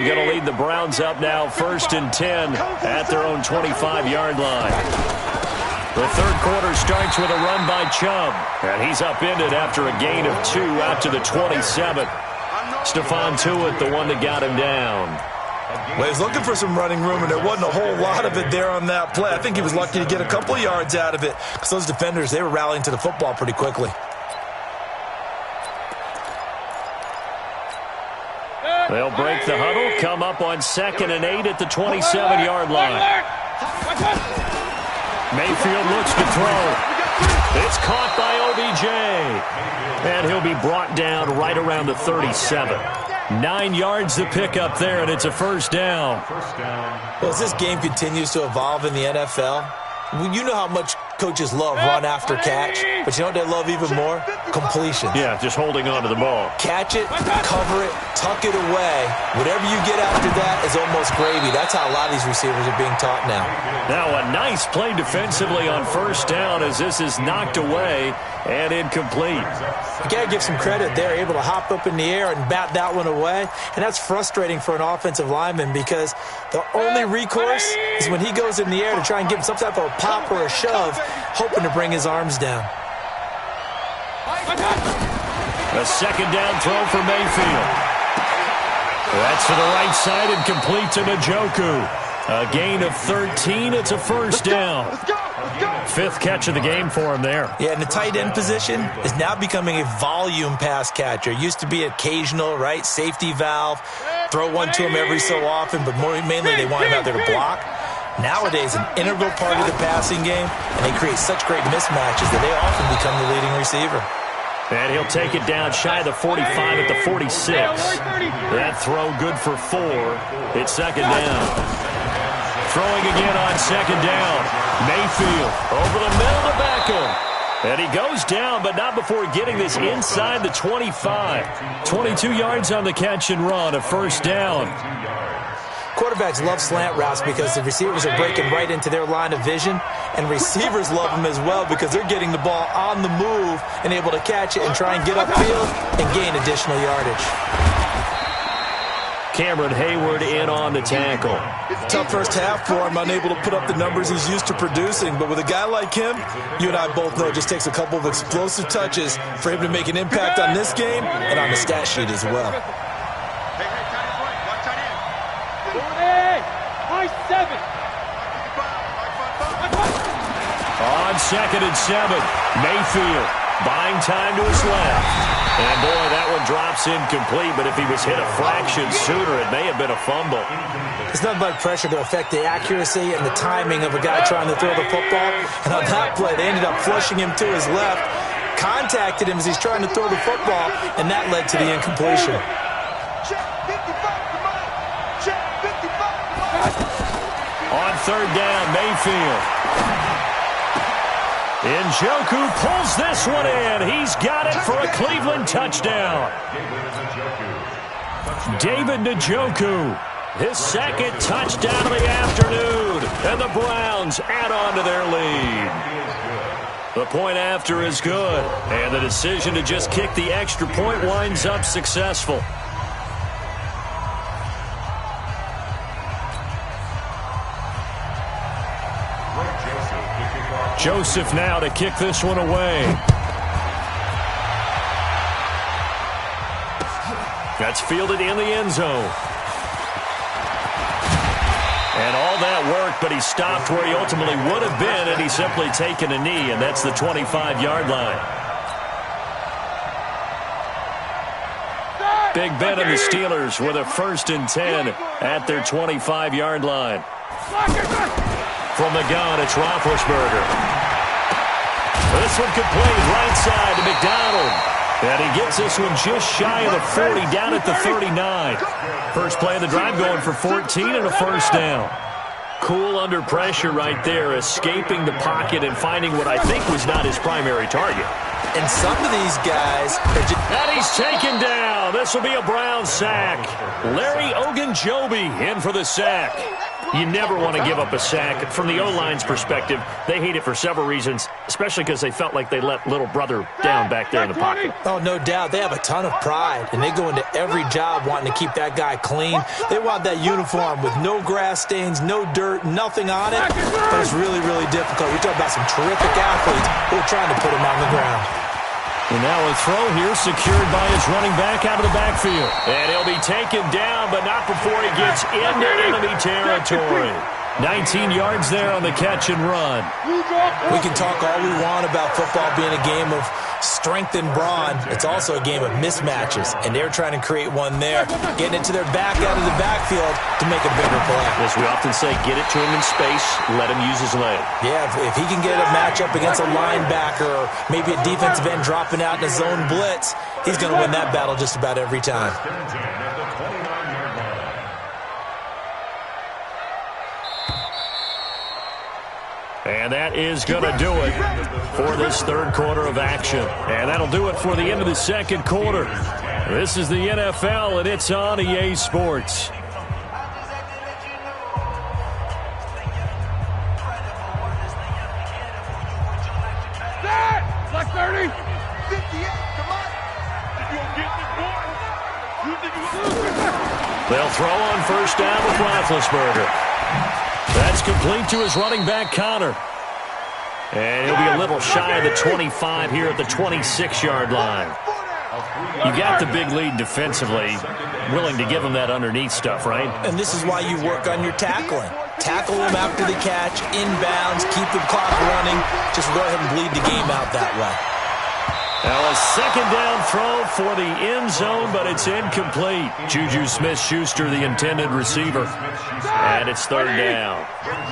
going to lead the Browns up now 1st and 10 at their own 25-yard line. The third quarter starts with a run by Chubb, and he's upended after a gain of 2 out to the 27. Stephon Tuitt, the one that got him down. Well, he was looking for some running room, and there wasn't a whole lot of it there on that play. I think he was lucky to get a couple of yards out of it because those defenders, they were rallying to the football pretty quickly. They'll break the huddle, come up on 2nd and 8 at the 27-yard line. Mayfield looks to throw. It's caught by OBJ. And he'll be brought down right around the 37. 9 yards to pick up there, and it's a first down. Well, as this game continues to evolve in the NFL, you know how much coaches love run after catch, but you know what they love even more? Completion. Yeah, just holding on to the ball. Catch it, cover it, tuck it away. Whatever you get after that is almost gravy. That's how a lot of these receivers are being taught now. Now a nice play defensively on first down as this is knocked away and incomplete. You got to give some credit. They're able to hop up in the air and bat that one away, and that's frustrating for an offensive lineman because the only recourse is when he goes in the air to try and give him some type of a pop or a shove, hoping to bring his arms down. A second down throw for Mayfield. That's to the right side and complete to Njoku. A gain of 13. It's a first down. 5th catch of the game for him there. Yeah, and the tight end position is now becoming a volume pass catcher. Used to be occasional, right? Safety valve. Throw one to him every so often, but mainly they want him out there to block. Nowadays, an integral part of the passing game, and they create such great mismatches that they often become the leading receiver. And he'll take it down shy of the 45 at the 46. That throw good for 4. It's second down. Throwing again on second down. Mayfield over the middle to Beckham. And he goes down, but not before getting this inside the 25. 22 yards on the catch and run, a first down. Quarterbacks love slant routes because the receivers are breaking right into their line of vision, and receivers love them as well because they're getting the ball on the move and able to catch it and try and get upfield and gain additional yardage. Cameron Hayward in on the tackle. Tough first half for him, unable to put up the numbers he's used to producing. But with a guy like him, you and I both know it just takes a couple of explosive touches for him to make an impact on this game and on the stat sheet as well. On 2nd and 7, Mayfield buying time to his left. And boy, that one drops incomplete, but if he was hit a fraction sooner, it may have been a fumble. There's nothing like pressure to affect the accuracy and the timing of a guy trying to throw the football. And on that play, they ended up flushing him to his left, contacted him as he's trying to throw the football, and that led to the incompletion. On 3rd down, Mayfield. Njoku pulls this one in. He's got it for a Cleveland touchdown. David Njoku, his 2nd touchdown of the afternoon. And the Browns add on to their lead. The point after is good. And the decision to just kick the extra point winds up successful. Joseph now to kick this one away. That's fielded in the end zone. And all that work, but he stopped where he ultimately would have been, and he's simply taken a knee, and that's the 25-yard line. Big Ben and the Steelers with a 1st and 10 at their 25-yard line. From the gun, it's Roethlisberger. This one complete, right side to McDonald. And he gets this one just shy of the 40, down at the 39. First play of the drive going for 14 and a first down. Cool under pressure right there, escaping the pocket and finding what I think was not his primary target. And some of these guys are just... And he's taken down. This will be a Brown sack. Larry Ogunjobi in for the sack. You never want to give up a sack. From the O-line's perspective, they hate it for several reasons, especially because they felt like they let little brother down back there in the pocket. Oh, no doubt. They have a ton of pride, and they go into every job wanting to keep that guy clean. They want that uniform with no grass stains, no dirt, nothing on it. But it's really, really difficult. You're talking about some terrific athletes who are trying to put him on the ground. And now a throw here secured by his running back out of the backfield. And he'll be taken down, but not before he gets into enemy territory. 19 yards there on the catch and run. We can talk all we want about football being a game of strength and brawn. It's also a game of mismatches, and they're trying to create one there, getting it to their back out of the backfield to make a bigger play. As we often say, get it to him in space, let him use his leg. Yeah, if he can get a matchup against a linebacker or maybe a defensive end dropping out in a zone blitz, he's going to win that battle just about every time. And that is going to do it for this third quarter of action. And that'll do it for the end of the second quarter. This is the NFL, and it's on EA Sports. Black 30. 58, come on. They'll throw on first down with Roethlisberger. That's complete to his running back, Connor. And he'll be a little shy of the 25 here at the 26-yard line. You got the big lead defensively, willing to give him that underneath stuff, right? And this is why you work on your tackling. Tackle him after the catch, inbounds, keep the clock running. Just go ahead and bleed the game out that way. Now a second down throw for the end zone, but it's incomplete. Juju Smith-Schuster, the intended receiver. And it's third down.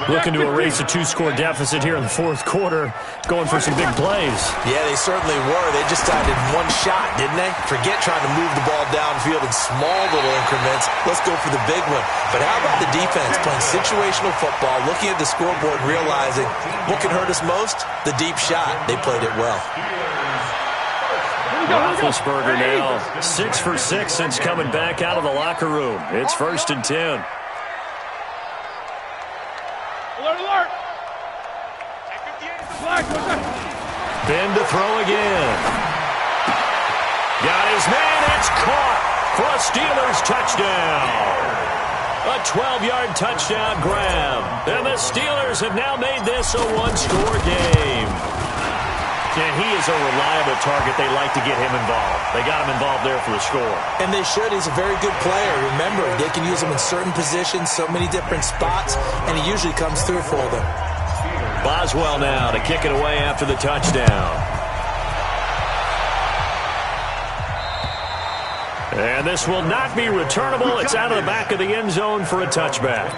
Looking to erase a two-score deficit here in the fourth quarter, going for some big plays. Yeah, they certainly were. They just started one shot, didn't they? Forget trying to move the ball downfield in small little increments. Let's go for the big one. But how about the defense playing situational football, looking at the scoreboard, realizing what can hurt us most? The deep shot. They played it well. Roethlisberger now 6 for 6 since coming back out of the locker room. It's 1st and 10. Alert, alert. Ben to throw again. Got his man. It's caught for a Steelers touchdown. A 12-yard touchdown grab. And the Steelers have now made this a one-score game. And he is a reliable target. They like to get him involved. They got him involved there for the score. And they should. He's a very good player. Remember, they can use him in certain positions, so many different spots, and he usually comes through for them. Boswell now to kick it away after the touchdown. And this will not be returnable. It's out of the back of the end zone for a touchback.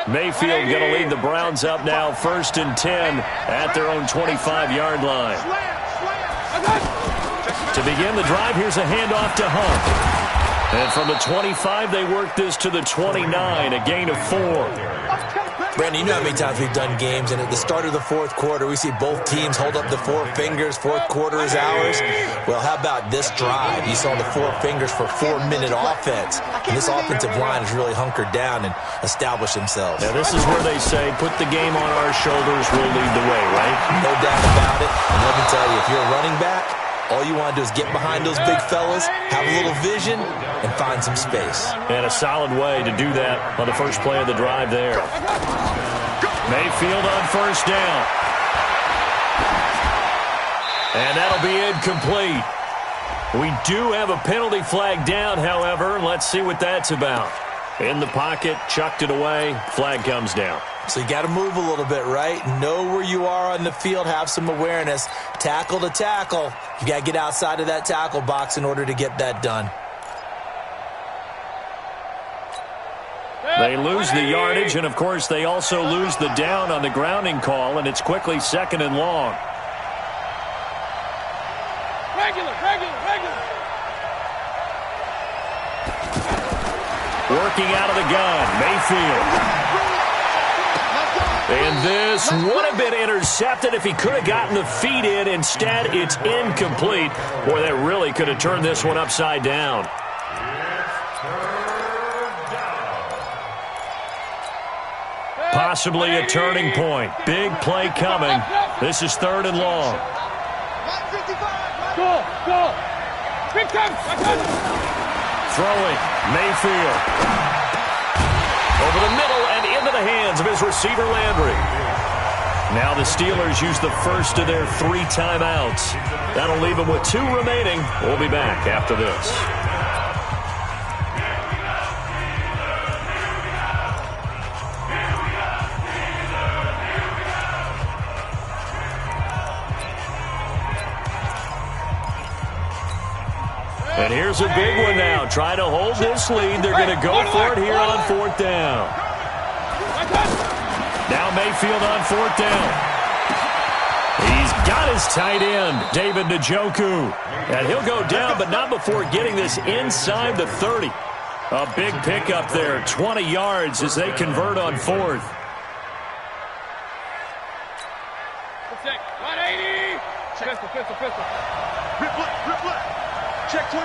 Mayfield going to lead the Browns up now 1st and 10 at their own 25-yard line. To begin the drive, here's a handoff to Hunt. And from the 25, they work this to the 29, a gain of 4. Brandon, you know how many times we've done games, and at the start of the fourth quarter, we see both teams hold up the four fingers. Fourth quarter is ours. Well, how about this drive? You saw the four fingers for 4-minute offense, and this offensive line has really hunkered down and established themselves. Now, this is where they say, put the game on our shoulders, we'll lead the way, right? No doubt about it. And let me tell you, if you're a running back, all you want to do is get behind those big fellas, have a little vision, and find some space. And a solid way to do that on the first play of the drive there. Mayfield on first down. And that'll be incomplete. We do have a penalty flag down, however. Let's see what that's about. In the pocket, chucked it away, flag comes down. So you got to move a little bit, right? Know where you are on the field, have some awareness. Tackle to tackle. You got to get outside of that tackle box in order to get that done. They lose the yardage, and of course they also lose the down on the grounding call, and it's quickly 2nd and long. Regular. Working out of the gun, Mayfield. And this would have been intercepted if he could have gotten the feet in. Instead, it's incomplete. Boy, that really could have turned this one upside down. Possibly a turning point. Big play coming. This is 3rd and long. Go. Big time. Throwing. Mayfield. Over the middle and into the hands of his receiver, Landry. Now the Steelers use the first of their 3 timeouts. That'll leave them with 2 remaining. We'll be back after this. And here's a big one now. Trying to hold this lead. They're going to go for it here on 4th down. Now Mayfield on 4th down. He's got his tight end, David Njoku. And he'll go down, but not before getting this inside the 30. A big pickup there, 20 yards as they convert on 4th. 180. Pistol. Rip left. Check 26.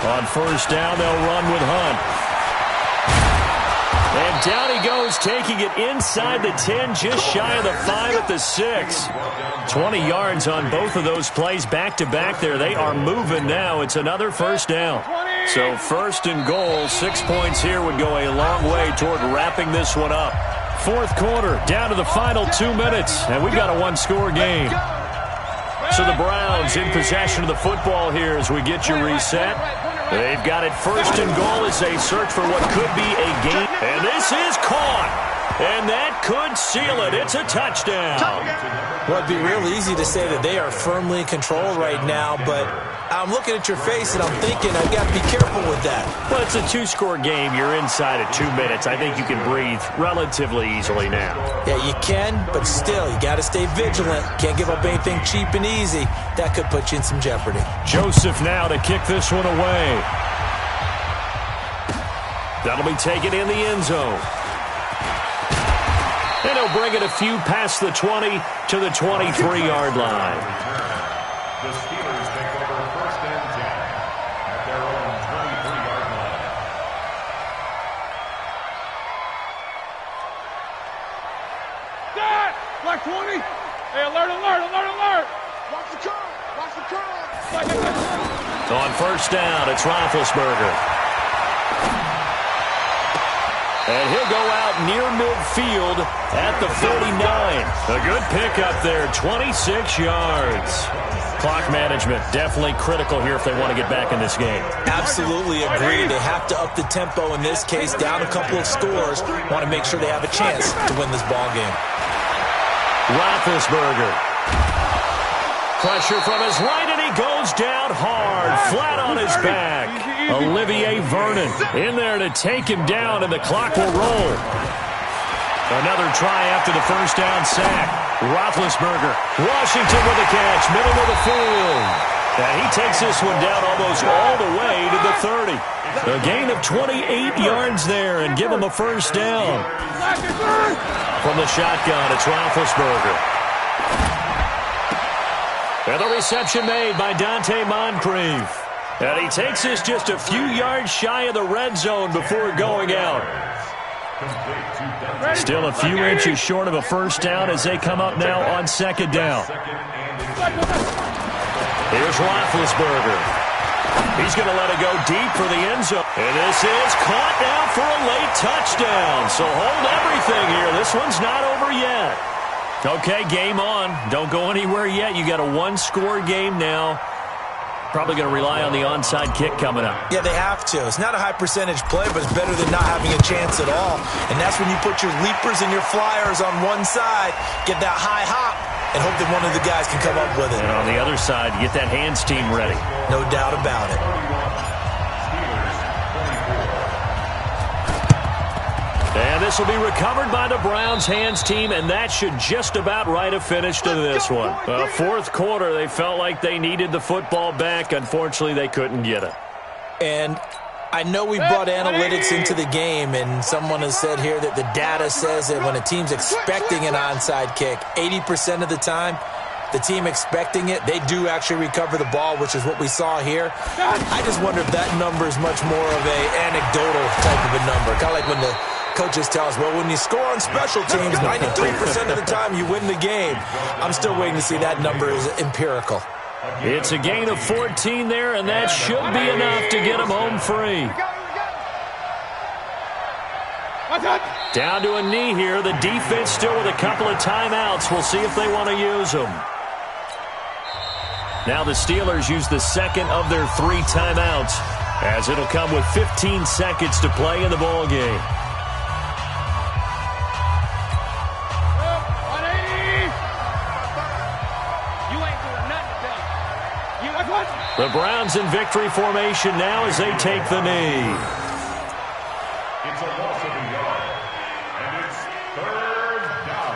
On 1st down, they'll run with Hunt. And down he goes, taking it inside the 10, just shy of the 5 at the 6. 20 yards on both of those plays back-to-back there. They are moving now. It's another 1st down. So 1st and goal, 6 points here would go a long way toward wrapping this one up. 4th quarter, down to the final 2 minutes, and we've got a 1-score game. So the Browns in possession of the football here as we get you reset. They've got it 1st and goal as they search for what could be a game. And this is caught. And that could seal it. It's a touchdown. Well, it'd be real easy to say that they are firmly in control right now, but I'm looking at your face and I'm thinking I've got to be careful with that. Well, it's a 2-score game. You're inside at 2 minutes. I think you can breathe relatively easily now. Yeah, you can, but still, you got to stay vigilant. Can't give up anything cheap and easy. That could put you in some jeopardy. Joseph now to kick this one away. That'll be taken in the end zone. And he'll bring it a few past the 20 to the 23-yard line. The Steelers take over 1st and 10 at their own 23-yard line. Dad! Black 20. Hey, alert. Watch the curve. On 1st down, it's Roethlisberger. And he'll go out near midfield at the 49. A good pickup there, 26 yards. Clock management definitely critical here if they want to get back in this game. Absolutely agree. They have to up the tempo in this case, down a couple of scores. Want to make sure they have a chance to win this ball game. Roethlisberger. Pressure from his right, and he goes down hard, flat on his back. Olivier Vernon in there to take him down, and the clock will roll. Another try after the 1st down sack. Roethlisberger, Washington with the catch, middle of the field. And he takes this one down almost all the way to the 30. A gain of 28 yards there, and give him a 1st down. From the shotgun, it's Roethlisberger. And the reception made by Dante Moncrief. And he takes this just a few yards shy of the red zone before going out. Still a few inches short of a 1st down as they come up now on 2nd down. Here's Roethlisberger. He's going to let it go deep for the end zone. And this is caught now for a late touchdown. So hold everything here. This one's not over yet. Okay, game on. Don't go anywhere yet. You got a 1-score game now. Probably going to rely on the onside kick coming up. Yeah, they have to. It's not a high percentage play, but it's better than not having a chance at all. And that's when you put your leapers and your flyers on one side, get that high hop, and hope that one of the guys can come up with it. And on the other side, get that hands team ready. No doubt about it. And this will be recovered by the Browns hands team, and that should just about write a finish to this one. 4th quarter, they felt like they needed the football back. Unfortunately, they couldn't get it. And I know we brought analytics into the game, and someone has said here that the data says that when a team's expecting an onside kick, 80% of the time, the team expecting it, they do actually recover the ball, which is what we saw here. I just wonder if that number is much more of an anecdotal type of a number. Kind of like when the coaches tell us, well, when you score on special teams, 93% of the time you win the game. I'm still waiting to see that number is empirical. It's a gain of 14 there, and that should be enough to get him home free. Down to a knee here. The defense still with a couple of timeouts. We'll see if they want to use them. Now the Steelers use the second of their 3 timeouts, as it'll come with 15 seconds to play in the ball game. The Browns in victory formation now as they take the knee. It's a loss of a yard, and it's 3rd down.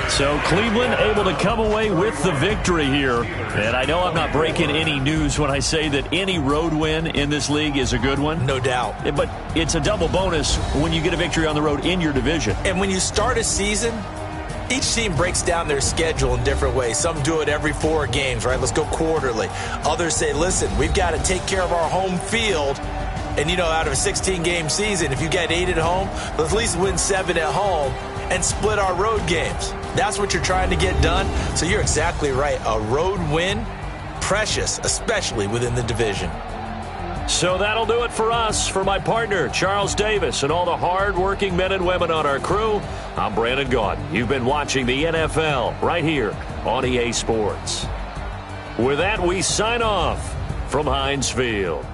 So Cleveland able to come away with the victory here. And I know I'm not breaking any news when I say that any road win in this league is a good one. No doubt. But it's a double bonus when you get a victory on the road in your division. And when you start a season, each team breaks down their schedule in different ways. Some do it every 4 games, right? Let's go quarterly. Others say, listen, we've got to take care of our home field. And, you know, out of a 16-game season, if you get 8 at home, let's at least win 7 at home and split our road games. That's what you're trying to get done. So you're exactly right. A road win, precious, especially within the division. So that'll do it for us. For my partner, Charles Davis, and all the hard-working men and women on our crew, I'm Brandon Gaudin. You've been watching the NFL right here on EA Sports. With that, we sign off from Heinz Field.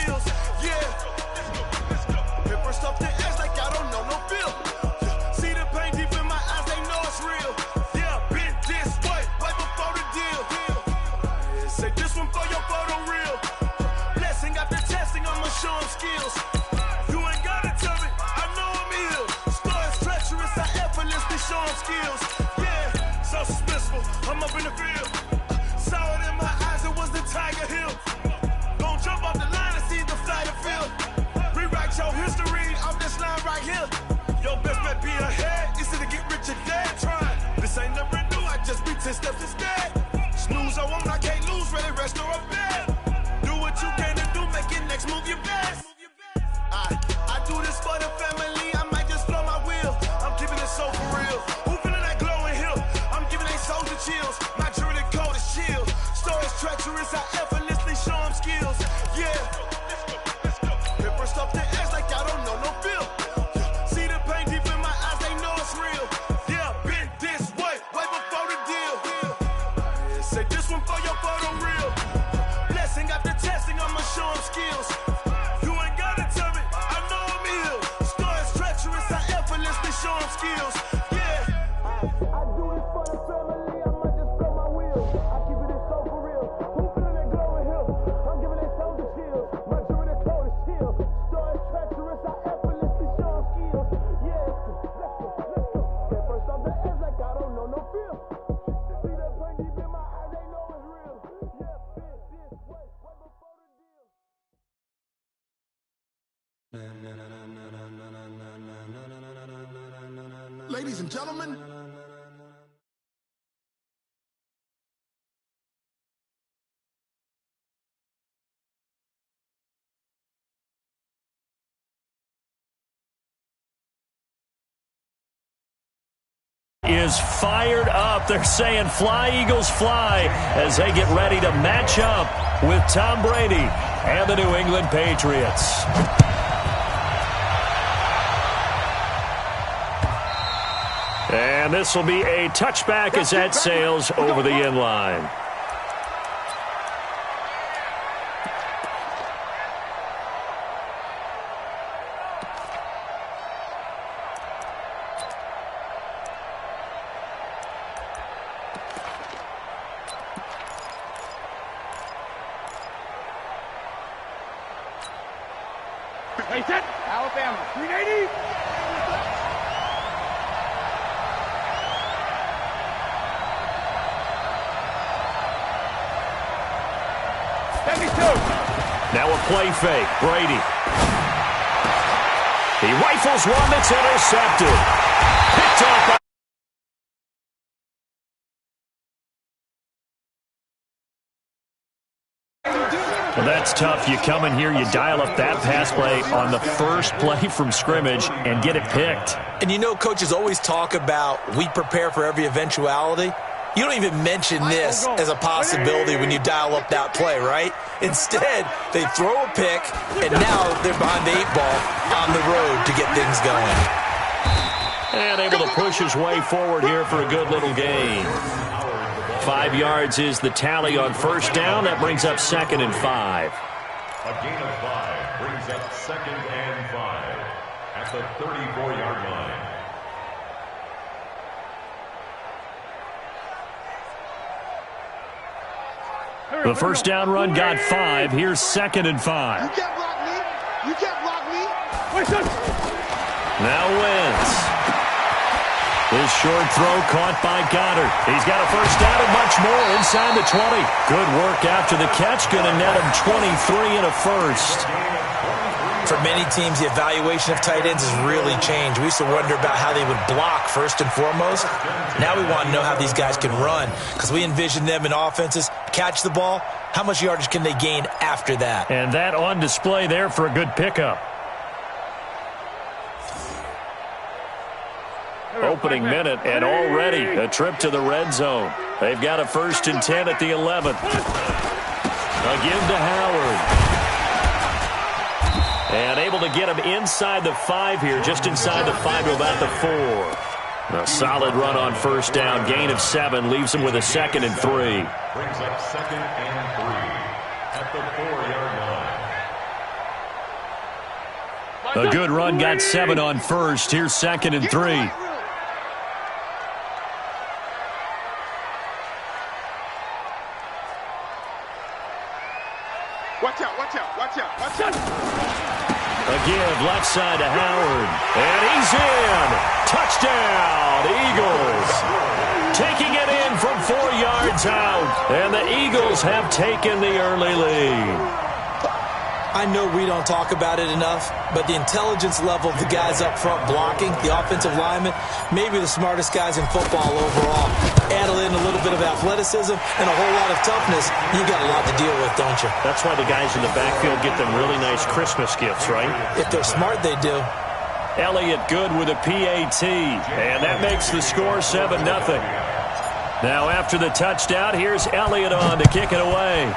skills. Yeah. Paper stuff the edge like I don't know no feel. See the pain deep in my eyes, they know it's real. Yeah, been this way, way before the deal. Say this one for your photo reel. Blessing after testing, I'ma show them skills. You ain't gotta tell me, I know I'm ill. Stories treacherous, I effortlessly show them skills. Yeah, so suspenseful, I'm up in the field. Saw it in my eyes, it was the Tiger Hill. Gon' jump off the line and see the flight of field. Rewrite your history off this line right here. Your best bet be ahead, easy to get rich or dead trying. This ain't never new, I just be 10 steps instead. Snooze I won't, I can't lose, really rest or a bed. Do what you can to do, make your next move your best. I do this for the family, I might just blow my wheel. I'm keeping it so for real. Who feeling that glowing hill? I'm giving they soldier chills. My jewelry code is chill. Stories treacherous, I effortlessly show them skills. Yeah. Paper stuff the edge like I don't know no feel. See the pain deep in my eyes, they know it's real. Yeah, been this way, way before the deal. Say this one for your photo reel. Blessing after testing, I'ma show them skills. You ain't gotta tell me, I know I'm ill. Stories treacherous, I effortlessly show them skills. Yeah. I do this for the family, I might just blow my wheel. I keep it so for real. Who feeling that glowing hill? I'm giving they soldier chills. My jewelry code is chill. Stories treacherous, I effortlessly show them skills. Yeah. Let's go. Get first off the edge like I don't know no feel. See that pain deep in my eyes, they know it's real. Yeah, been this way, way before the deal. Ladies and gentlemen, is fired up. They're saying fly, Eagles, fly, as they get ready to match up with Tom Brady and the New England Patriots. And this will be a touchback as that sails over the end line. Hey, set. Alabama. 380. Now a play fake. Brady. He rifles one that's intercepted. Picked off by... Well, that's tough. You come in here, you dial up that pass play on the first play from scrimmage and get it picked. And you know, coaches always talk about we prepare for every eventuality. You don't even mention this as a possibility when you dial up that play, right? Instead, they throw a pick, and now they're behind the 8-ball on the road to get things going. And able to push his way forward here for a good little gain. 5 yards is the tally on first down. That brings up 2nd and 5. A gain of 5 brings up 2nd and 5 at the 34-yard line. The first down run got 5. Here's 2nd and 5. you can't block me. You can't block me. Now Wentz. His short throw caught by Goddard. He's got a first down and much more inside the 20. Good work after the catch. Going to net him 23 and a first. For many teams, the evaluation of tight ends has really changed. We used to wonder about how they would block first and foremost. Now we want to know how these guys can run, because we envision them in offenses catch the ball. How much yardage can they gain after that? And that on display there for a good pickup. Opening minute, and already a trip to the red zone. They've got a 1st and 10 at the 11th. Again to Howard. And able to get him inside the 5 here, just inside the 5 to about the 4. A solid run on first down. Gain of 7 leaves him with a 2nd and 3. Brings up 2nd and 3 at the 4-yard line. A good run got 7 on first. Here's 2nd and 3. Watch out, watch out, watch out, watch out. A give left side to Howard. And he's in. Touchdown, Eagles. Taking it in from 4 yards out. And the Eagles have taken the early lead. I know we don't talk about it enough, but the intelligence level of the guys up front blocking, the offensive linemen, maybe the smartest guys in football overall. Add in a little bit of athleticism and a whole lot of toughness, you got a lot to deal with, don't you? That's why the guys in the backfield get them really nice Christmas gifts, right? If they're smart, they do. Elliott good with a PAT, and that makes the score 7-0. Now after the touchdown, here's Elliott on to kick it away.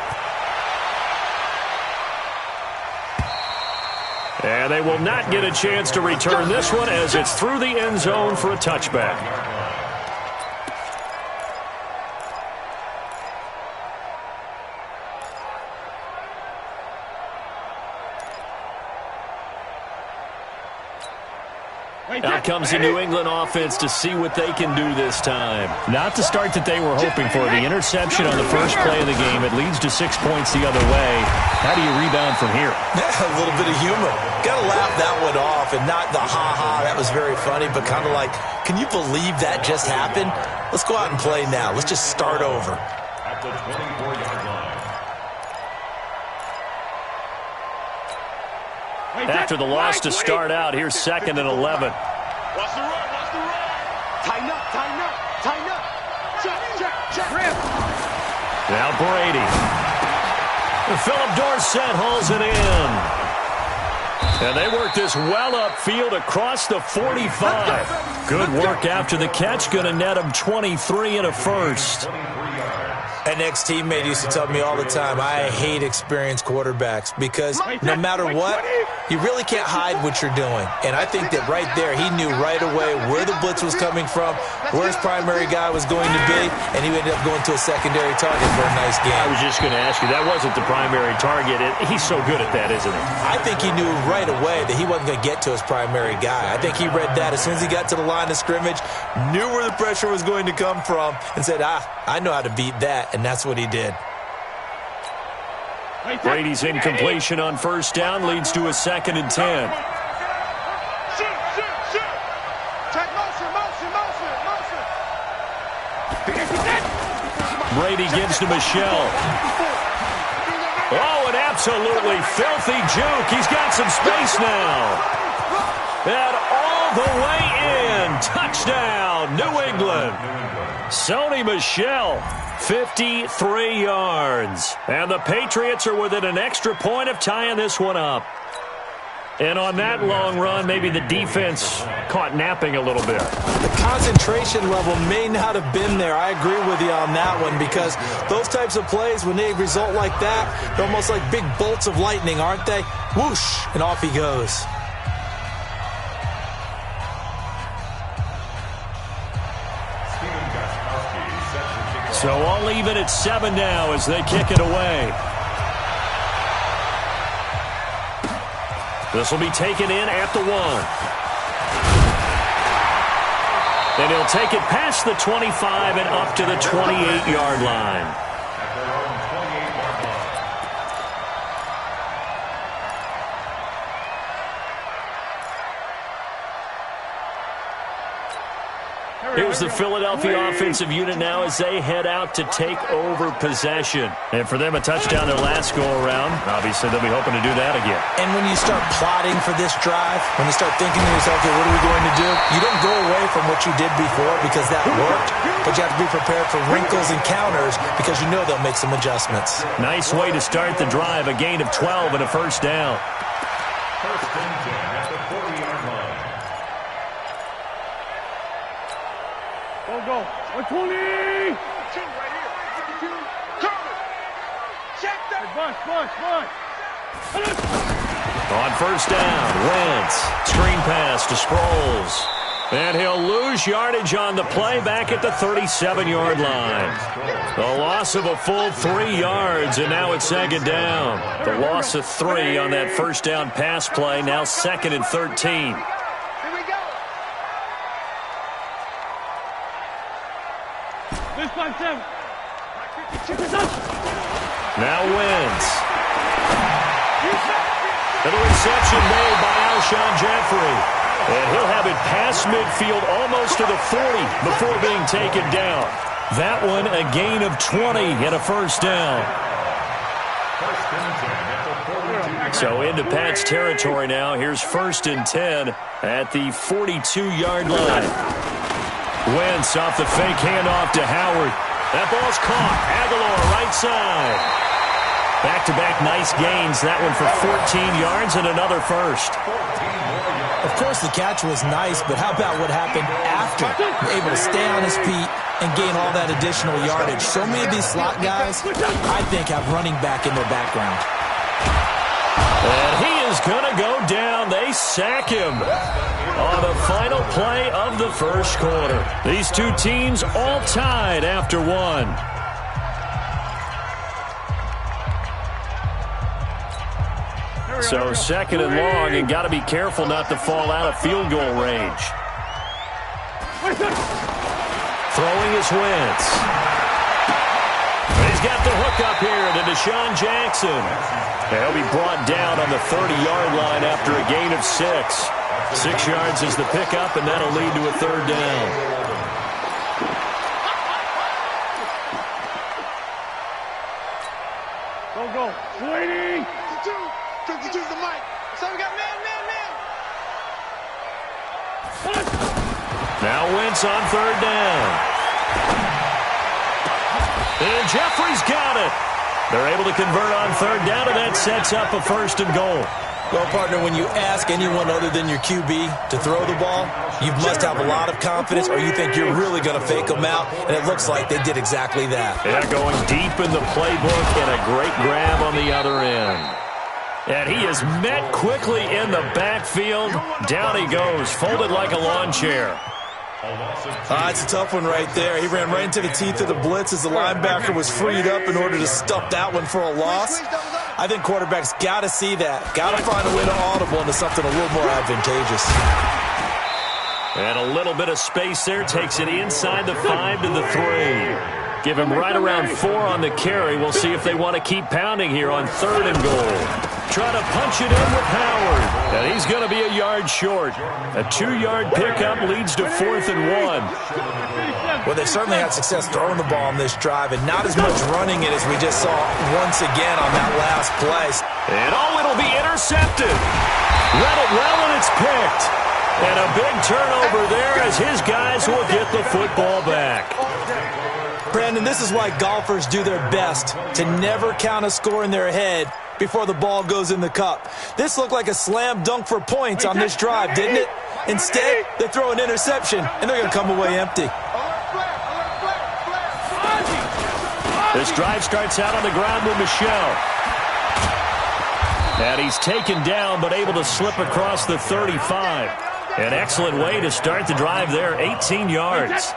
And they will not get a chance to return this one as it's through the end zone for a touchback. Out comes the New England offense to see what they can do this time. Not the start that they were hoping for. The interception on the first play of the game. It leads to 6 points the other way. How do you rebound from here? A little bit of humor. Got to laugh that one off and not the ha-ha. That was very funny, but kind of like, can you believe that just happened? Let's go out and play now. Let's just start over. At the 24-yard line. After the loss to start out, here's 2nd and 11. Watch the run, watch the run. Tighten up, tighten up, tighten up. Check. Now Brady. And Philip Dorsett hauls it in. And they work this well upfield across the 45. Good work after the catch. Going to net him 23 and a first. An ex-teammate used to tell me all the time, I hate experienced quarterbacks because no matter what, you really can't hide what you're doing. And I think that right there, he knew right away where the blitz was coming from, where his primary guy was going to be, and he ended up going to a secondary target for a nice game. I was just going to ask you, that wasn't the primary target. He's so good at that, isn't he? I think he knew right away that he wasn't going to get to his primary guy. I think he read that as soon as he got to the line of scrimmage, knew where the pressure was going to come from, and said, I know how to beat that. And that's what he did. Brady's incompletion on first down leads to a 2nd and 10. Shoot. Take motion. Brady gives to Michelle. Oh, an absolutely filthy juke. He's got some space now. And all the way in. Touchdown, New England. Sony Michel, 53 yards. And the Patriots are within an extra point of tying this one up. And on that long run, maybe the defense caught napping a little bit. The concentration level may not have been there. I agree with you on that one because those types of plays, when they result like that, they're almost like big bolts of lightning, aren't they? Whoosh, and off he goes. So all even at 7 now as they kick it away. This will be taken in at the 1. And he'll take it past the 25 and up to the 28-yard line. Here's the Philadelphia offensive unit now as they head out to take over possession. And for them, a touchdown their last go-around. Obviously, they'll be hoping to do that again. And when you start plotting for this drive, when you start thinking to yourself, okay, what are we going to do? You don't go away from what you did before because that worked, but you have to be prepared for wrinkles and counters because you know they'll make some adjustments. Nice way to start the drive, a gain of 12 and a first down. First and 10 at the 40-yard line. Go. 120. Right here. Coming. Check that. Bush. On first down, Wentz. Screen pass to Sproles. And he'll lose yardage on the play back at the 37-yard line. The loss of a full 3 yards, and now it's second down. The loss of 3 on that first down pass play, now 2nd and 13. Now Wentz. And a reception made by Alshon Jeffrey. And he'll have it past midfield almost to the 40 before being taken down. That one a gain of 20 and a first down. So into Pat's territory now. Here's 1st and 10 at the 42-yard line. Wentz off the fake handoff to Howard. That ball's caught. Aguilar right side. Back-to-back nice gains. That one for 14 yards and another first. Of course, the catch was nice, but how about what happened after? Able to stay on his feet and gain all that additional yardage. So many of these slot guys, I think, have running back in their background. And he is going to go down. They sack him on the final play of the first quarter. These two teams all tied after one. So 2nd and long, and got to be careful not to fall out of field goal range. Throwing is Wentz. He's got the hook up here to Deshaun Jackson. And he'll be brought down on the 30-yard line after a gain of 6. 6 yards is the pickup, and that'll lead to a third down. Go. Sweetie! 52's the mic. So we got man. Now Wentz on 3rd down. And Jeffrey's got it. They're able to convert on 3rd down, and that sets up a 1st and goal. Well, partner, when you ask anyone other than your QB to throw the ball, you must have a lot of confidence, or you think you're really going to fake them out, and it looks like they did exactly that. Yeah, going deep in the playbook, and a great grab on the other end. And he is met quickly in the backfield. Down he goes, folded like a lawn chair. It's a tough one right there. He ran right into the teeth of the blitz as the linebacker was freed up in order to stuff that one for a loss. I think quarterbacks got to see that. Got to find a way to audible into something a little more advantageous. And a little bit of space there. Takes it inside the 5 to the 3. Give him right around 4 on the carry. We'll see if they want to keep pounding here on 3rd and goal. Try to punch it in with Howard. And he's going to be a yard short. A 2-yard pickup leads to 4th and 1. Well, they certainly had success throwing the ball on this drive, and not as much running it as we just saw once again on that last play. And it'll be intercepted. Read it well, and it's picked. And a big turnover there as his guys will get the football back. Brandon, this is why golfers do their best to never count a score in their head before the ball goes in the cup. This looked like a slam dunk for points on this drive, didn't it? Instead, they throw an interception, and they're going to come away empty. This drive starts out on the ground with Michel. And he's taken down, but able to slip across the 35. An excellent way to start the drive there, 18 yards.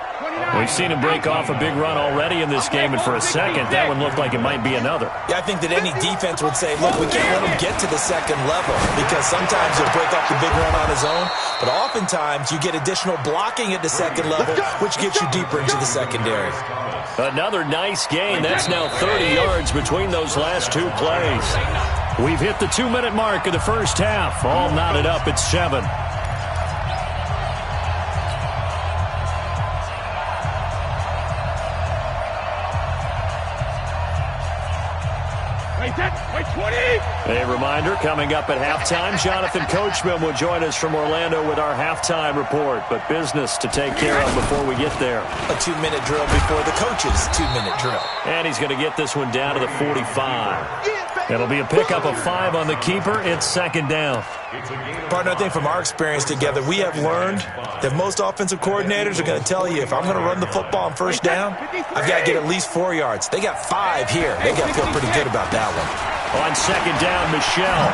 We've seen him break off a big run already in this game, and for a second, that one looked like it might be another. Yeah, I think that any defense would say, look, we can't let him get to the second level, because sometimes he'll break off the big run on his own, but oftentimes you get additional blocking at the second level, which gets you deeper into the secondary. Another nice gain. That's now 30 yards between those last 2 plays. We've hit the 2-minute mark of the first half. All knotted up at 7. Wait, 20! A reminder, coming up at halftime, Jonathan Coachman will join us from Orlando with our halftime report, but business to take care of before we get there. A 2-minute drill before the coach's 2-minute drill. And he's going to get this one down to the 45. It'll be a pickup of 5 on the keeper. It's 2nd down. Partner, I think from our experience together, we have learned that most offensive coordinators are going to tell you, if I'm going to run the football on first down, I've got to get at least 4 yards. They got 5 here. They got to feel pretty good about that one. On 2nd down, Michel.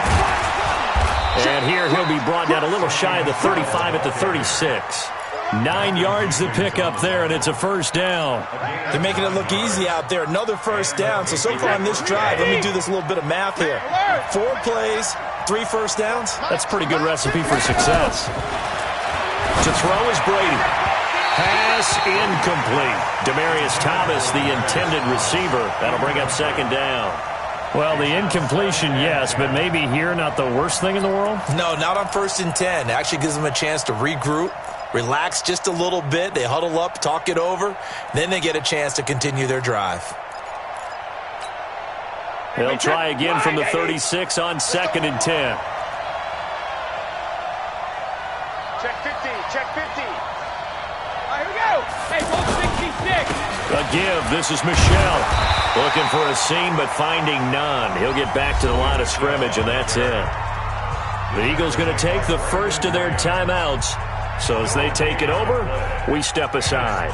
And here he'll be brought down a little shy of the 35 at the 36. 9 yards to pick up there, and it's a first down. They're making it look easy out there. Another first down. So far on this drive, let me do this little bit of math here. 4 plays, 3 first downs. That's a pretty good recipe for success. To throw is Brady. Pass incomplete. Demaryius Thomas, the intended receiver. That'll bring up second down. Well, the incompletion, yes, but maybe here not the worst thing in the world? No, not on 1st and 10. It actually gives them a chance to regroup, relax just a little bit. They huddle up, talk it over. Then they get a chance to continue their drive. They'll try again from the 36 on 2nd and 10. Check 50, check 50. All right, here we go. Hey, roll 66. A give. This is Michel. Looking for a seam, but finding none. He'll get back to the line of scrimmage, and that's it. The Eagles going to take the first of their timeouts. So as they take it over, we step aside.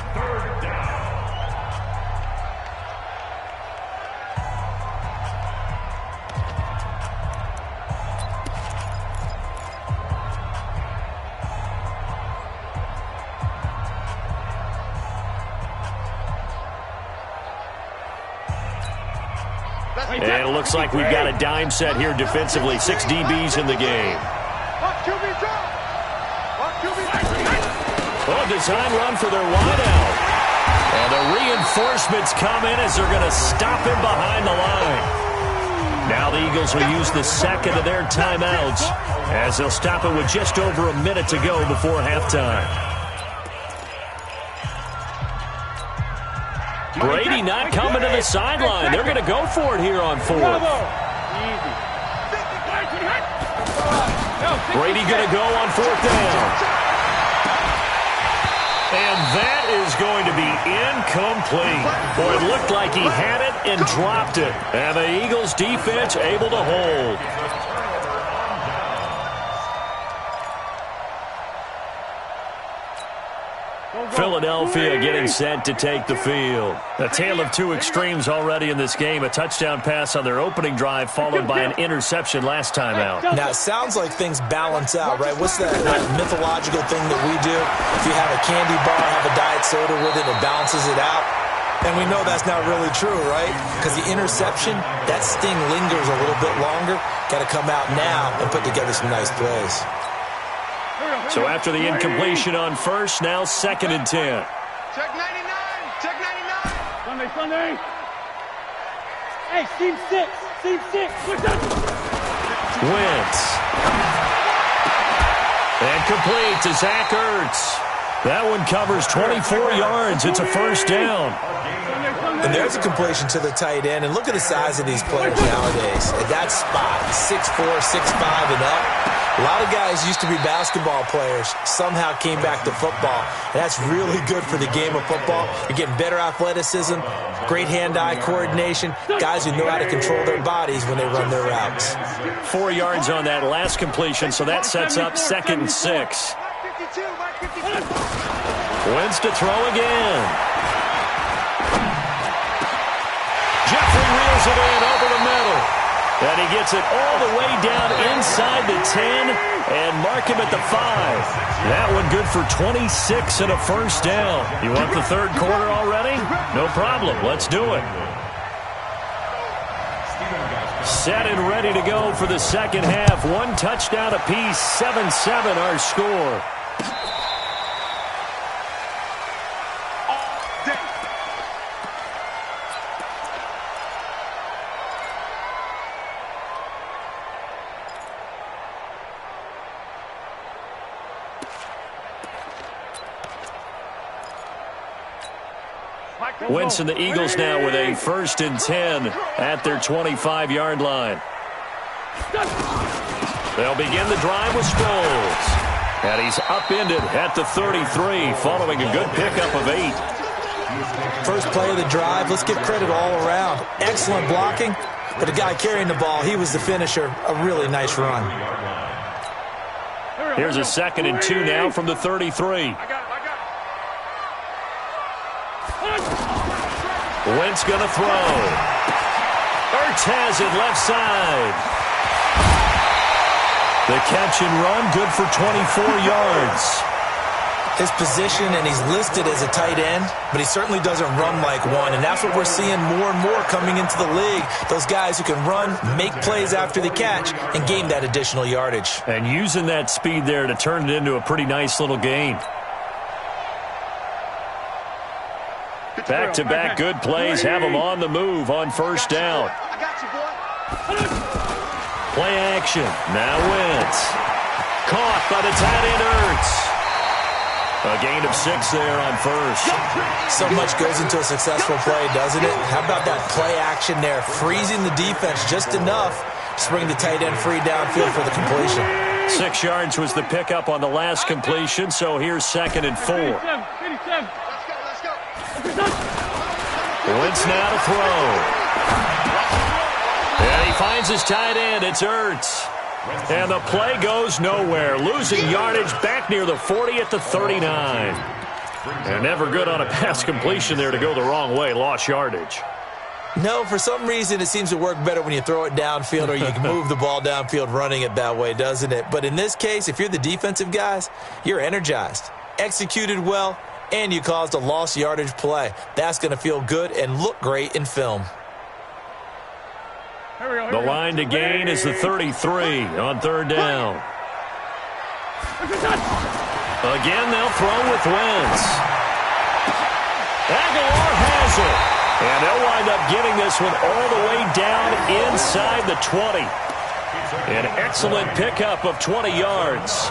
And it looks like we've got a dime set here defensively. 6 DBs in the game. Oh, design run for their wideout. And the reinforcements come in as they're going to stop him behind the line. Now the Eagles will use the second of their timeouts as they'll stop it with just over a minute to go before halftime. Brady not coming to the sideline. They're going to go for it here on 4th. Brady going to go on 4th down. And that is going to be incomplete. Boy, it looked like he had it and dropped it. And the Eagles defense able to hold. Philadelphia getting set to take the field. A tale of 2 extremes already in this game. A touchdown pass on their opening drive followed by an interception last time out. Now, it sounds like things balance out, right? What's that mythological thing that we do? If you have a candy bar, have a diet soda with it, it balances it out. And we know that's not really true, right? Because the interception, that sting lingers a little bit longer. Got to come out now and put together some nice plays. So after the incompletion on 1st, now 2nd and 10. Check 99, check 99. Sunday. Hey, seam 6, seam 6. Wentz. And complete to Zach Ertz. That one covers 24 yards. It's a first down. And there's a completion to the tight end. And look at the size of these players nowadays. At that spot, 6'4", 6'5", and up. A lot of guys used to be basketball players, somehow came back to football. And that's really good for the game of football. You're getting better athleticism, great hand-eye coordination, guys who know how to control their bodies when they run their routes. 4 yards on that last completion, so that sets up 2nd and 6. Wentz to throw again. Jeffrey reels it in over the middle. And he gets it all the way down inside the 10 and mark him at the 5. That one good for 26 and a first down. You want the 3rd quarter already? No problem. Let's do it. Set and ready to go for the 2nd half. 1 touchdown apiece. 7-7 our score. Wentz and the Eagles now with a 1st and 10 at their 25-yard line. They'll begin the drive with Sproles. And he's upended at the 33 following a good pickup of 8. First play of the drive, let's give credit all around. Excellent blocking, but the guy carrying the ball, he was the finisher. A really nice run. Here's a 2nd and 2 now from the 33. Wentz going to throw. Ertz has it left side. The catch and run, good for 24 yards. his position, and he's listed as a tight end, but he certainly doesn't run like one, and that's what we're seeing more and more coming into the league. Those guys who can run, make plays after the catch, and gain that additional yardage. And using that speed there to turn it into a pretty nice little gain. Back-to-back good plays have him on the move on first down. I got you, boy. Play action. Now Wentz. Caught by the tight end Ertz. A gain of 6 there on first. So much goes into a successful play, doesn't it? How about that play action there? Freezing the defense just enough to bring the tight end free downfield for the completion. 6 yards was the pickup on the last completion, so here's 2nd and 4. Let's go. Wentz now to throw. And he finds his tight end. It's Ertz. And the play goes nowhere. Losing yardage back near the 40 at the 39. And never good on a pass completion there to go the wrong way. Lost yardage. No, for some reason it seems to work better when you throw it downfield or you can move the ball downfield running it that way, doesn't it? But in this case, if you're the defensive guys, you're energized, executed well, and you caused a lost yardage play. That's going to feel good and look great in film. The line to gain is the 33 on 3rd down. Again, they'll throw with Wentz. Aguilar has it. And they'll wind up getting this one all the way down inside the 20. An excellent pickup of 20 yards.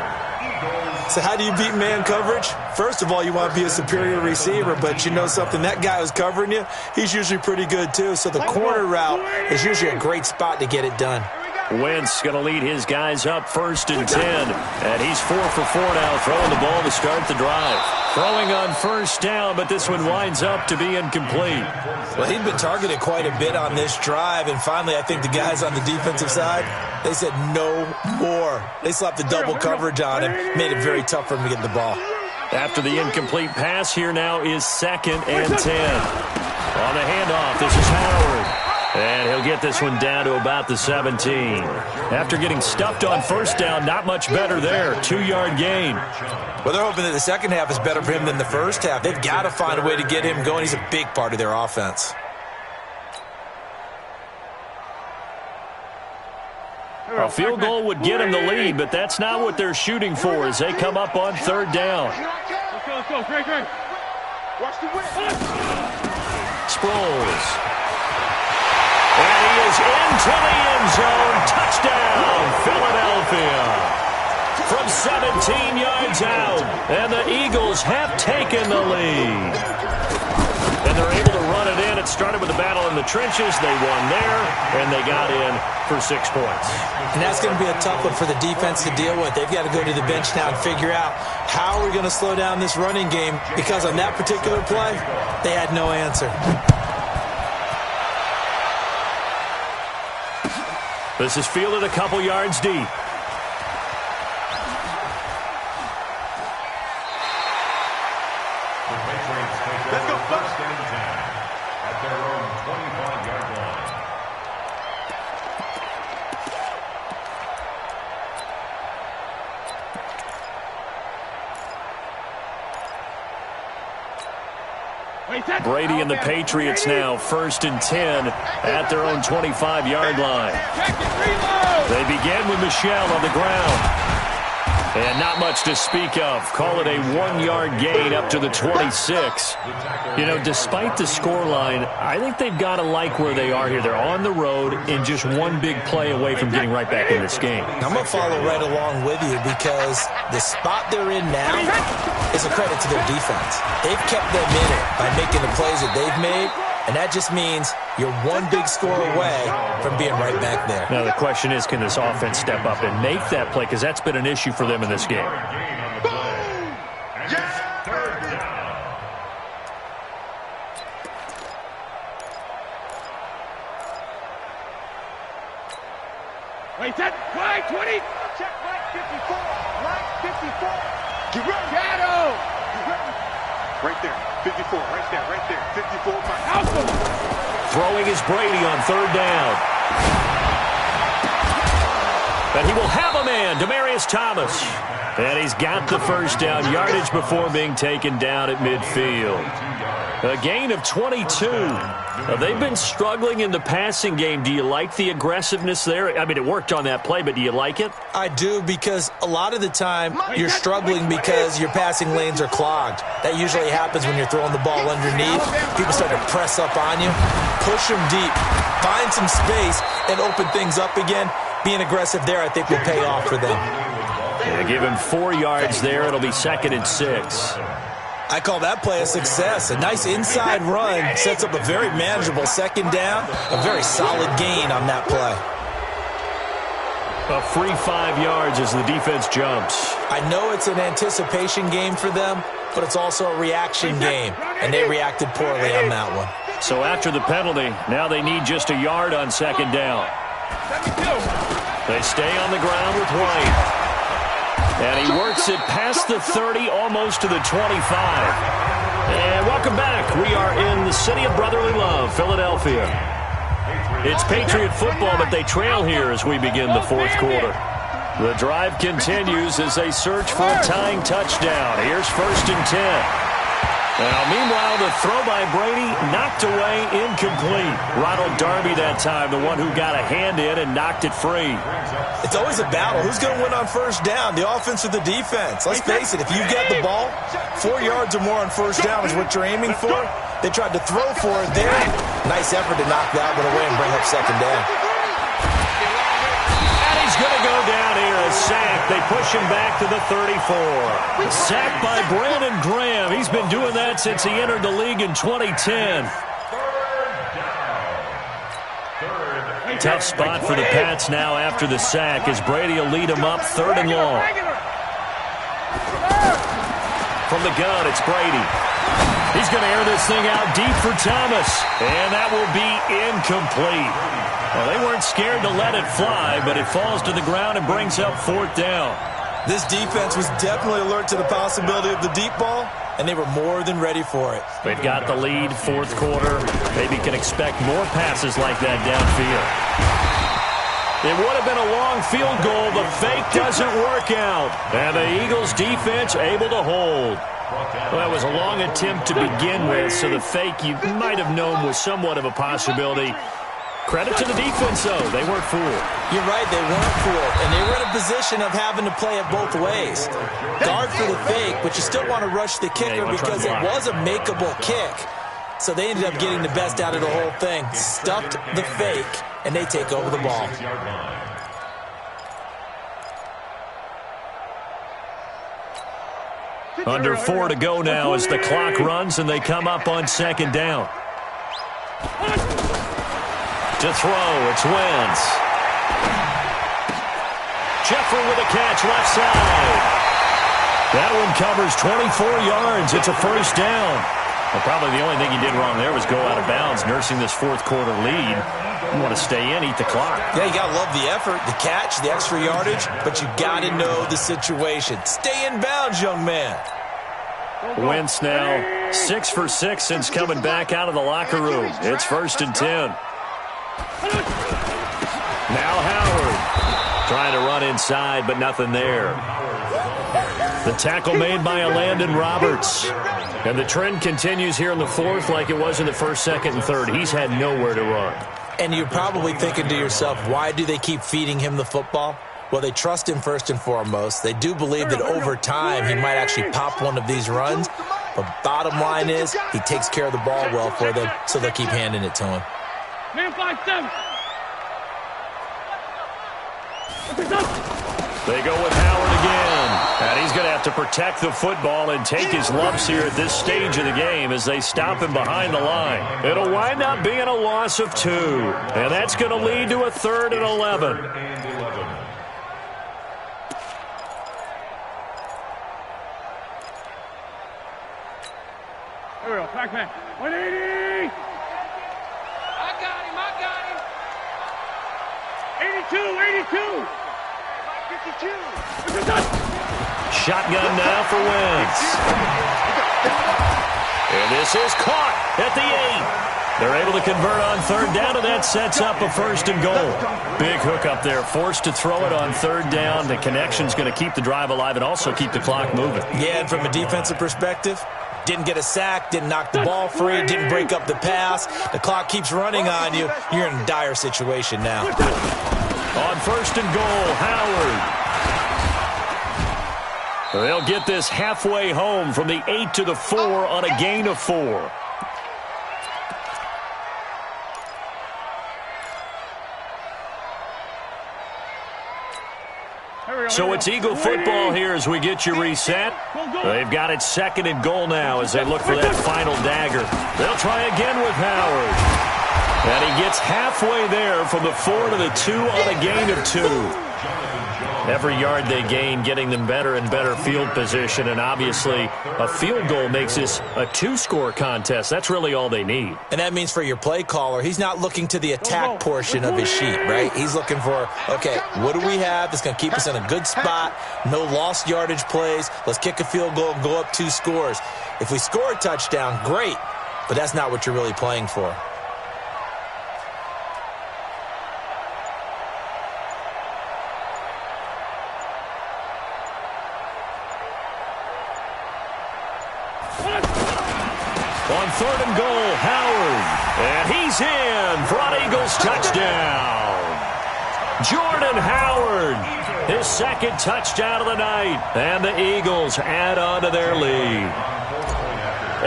So how do you beat man coverage? First of all, you want to be a superior receiver, but you know something, that guy who's covering you, he's usually pretty good too. So the corner route is usually a great spot to get it done. Wentz going to lead his guys up 1st and 10. And he's 4 for 4 now, throwing the ball to start the drive. Throwing on first down, but this one winds up to be incomplete. Well, he'd been targeted quite a bit on this drive, and finally I think the guys on the defensive side, they said no more. They slapped the double coverage on him, made it very tough for him to get the ball. After the incomplete pass, here now is 2nd and 10. On the handoff, this is Howard. And he'll get this one down to about the 17. After getting stuffed on first down, not much better there. 2-yard gain. Well, they're hoping that the second half is better for him than the first half. They've got to find a way to get him going. He's a big part of their offense. A field goal would get him the lead, but that's not what they're shooting for as they come up on 3rd down. Let's go. Great. Watch the win. Sproles. And he is into the end zone. Touchdown, Philadelphia. From 17 yards out. And the Eagles have taken the lead. And they're able to run it in. It started with a battle in the trenches. They won there, and they got in for 6 points. And that's going to be a tough one for the defense to deal with. They've got to go to the bench now and figure out how we're going to slow down this running game, because on that particular play, they had no answer. This is fielded a couple yards deep. Let's go, 1st and 10 at their own 25-yard line. Brady and the Patriots now 1st and 10 at their own 25-yard line. They begin with Michel on the ground. And not much to speak of. Call it a 1-yard gain up to the 26. You know, despite the scoreline, I think they've got to like where they are here. They're on the road and just one big play away from getting right back in this game. I'm going to follow right along with you, because the spot they're in now is a credit to their defense. They've kept them in it by making the plays that they've made, and that just means you're one big score away from being right back there. Now the question is, can this offense step up and make that play? Because that's been an issue for them in this game. Wait, set. Right, 20. Check right 54. Right 54. Get ready. Shadow. Get ready. Right there. 54. Right there. 54. Alpha. Throwing is Brady on 3rd down. And he will have a man, Demaryius Thomas. And he's got the first down, yardage before being taken down at midfield. A gain of 22. They've been struggling in the passing game. Do you like the aggressiveness there? I mean, it worked on that play, but do you like it? I do, because a lot of the time you're struggling because your passing lanes are clogged. That usually happens when you're throwing the ball underneath. People start to press up on you. Push them deep. Find some space and open things up again. Being aggressive there, I think, will pay off for them. Yeah, give him 4 yards there. It'll be 2nd and 6. I call that play a success. A nice inside run sets up a very manageable 2nd down. A very solid gain on that play. A free 5 yards as the defense jumps. I know it's an anticipation game for them, but it's also a reaction game, and they reacted poorly on that one. So after the penalty, now they need just a yard on 2nd down. They stay on the ground with White. And he works it past the 30, almost to the 25. And welcome back. We are in the city of brotherly love, Philadelphia. It's Patriot football, but they trail here as we begin the 4th quarter. The drive continues as they search for a tying touchdown. Here's 1st and 10. Now, meanwhile, the throw by Brady knocked away, incomplete. Ronald Darby that time, the one who got a hand in and knocked it free. It's always a battle. Who's going to win on 1st down, the offense or the defense? Let's face it, if you get the ball, 4 yards or more on 1st down is what you're aiming for. They tried to throw for it there. Nice effort to knock that one away and bring up 2nd down. And he's going to go down here, a sack. They push him back to the 34. Sacked by Brandon Graham. He's been doing that since he entered the league in 2010. Tough spot for the Pats now after the sack as Brady will lead him up 3rd and long. From the gun, it's Brady. He's going to air this thing out deep for Thomas. And that will be incomplete. Well, they weren't scared to let it fly, but it falls to the ground and brings up 4th down. This defense was definitely alert to the possibility of the deep ball, and they were more than ready for it. They've got the lead, 4th quarter. Maybe can expect more passes like that downfield. It would have been a long field goal. The fake doesn't work out. And the Eagles defense able to hold. Well, that was a long attempt to begin with, so the fake you might have known was somewhat of a possibility. Credit to the defense, though. They weren't fooled. You're right, they weren't fooled. And they were in a position of having to play it both ways. Guard for the fake, but you still want to rush the kicker because it was a makeable kick. So they ended up getting the best out of the whole thing. Stuffed the fake, and they take over the ball. Under 4 to go now as the clock runs and they come up on 2nd down. To throw, it's Wentz. Jeffrey with a catch left side. That one covers 24 yards. It's a 1st down. Well, probably the only thing he did wrong there was go out of bounds, nursing this 4th quarter lead. You want to stay in, eat the clock. Yeah, you got to love the effort, the catch, the extra yardage, but you got to know the situation. Stay in bounds, young man. Wentz now 6 for 6 since coming back out of the locker room. It's 1st and 10. Now Howard trying to run inside, but nothing there. The tackle made by Landon Roberts. And the trend continues here in the 4th like it was in the 1st, 2nd, and 3rd. He's had nowhere to run. And you're probably thinking to yourself, why do they keep feeding him the football? Well, they trust him first and foremost. They do believe that over time he might actually pop one of these runs. But bottom line is he takes care of the ball well for them, so they'll keep handing it to him. Man 5-7. They go with Howard again. And he's going to have to protect the football and take his lumps here at this stage of the game as they stop him behind the line. It'll wind up being a loss of 2. And that's going to lead to a 3rd and 11. Here we go. Pac-Man. 180. I got him. 82. 52. Shotgun now for Wentz. And this is caught at the 8. They're able to convert on third down, and that sets up a 1st and goal. Big hook up there, forced to throw it on third down. The connection's going to keep the drive alive and also keep the clock moving. Yeah, and from a defensive perspective, didn't get a sack, didn't knock the ball free, didn't break up the pass. The clock keeps running on you. You're in a dire situation now. On 1st and goal, Howard. They'll get this halfway home from the 8 to the 4 on a gain of 4. So it's Eagle football here as we get you reset. They've got it 2nd and goal now as they look for that final dagger. They'll try again with Howard. And he gets halfway there from the 4 to the 2 on a gain of 2. Every yard they gain, getting them better and better field position. And obviously, a field goal makes this a 2-score contest. That's really all they need. And that means for your play caller, he's not looking to the attack portion of his sheet, right? He's looking for, okay, what do we have that's going to keep us in a good spot? No lost yardage plays. Let's kick a field goal and go up 2 scores. If we score a touchdown, great. But that's not what you're really playing for. On 3rd and goal, Howard. And he's in for an Eagles touchdown. Jordan Howard, his 2nd touchdown of the night. And the Eagles add on to their lead.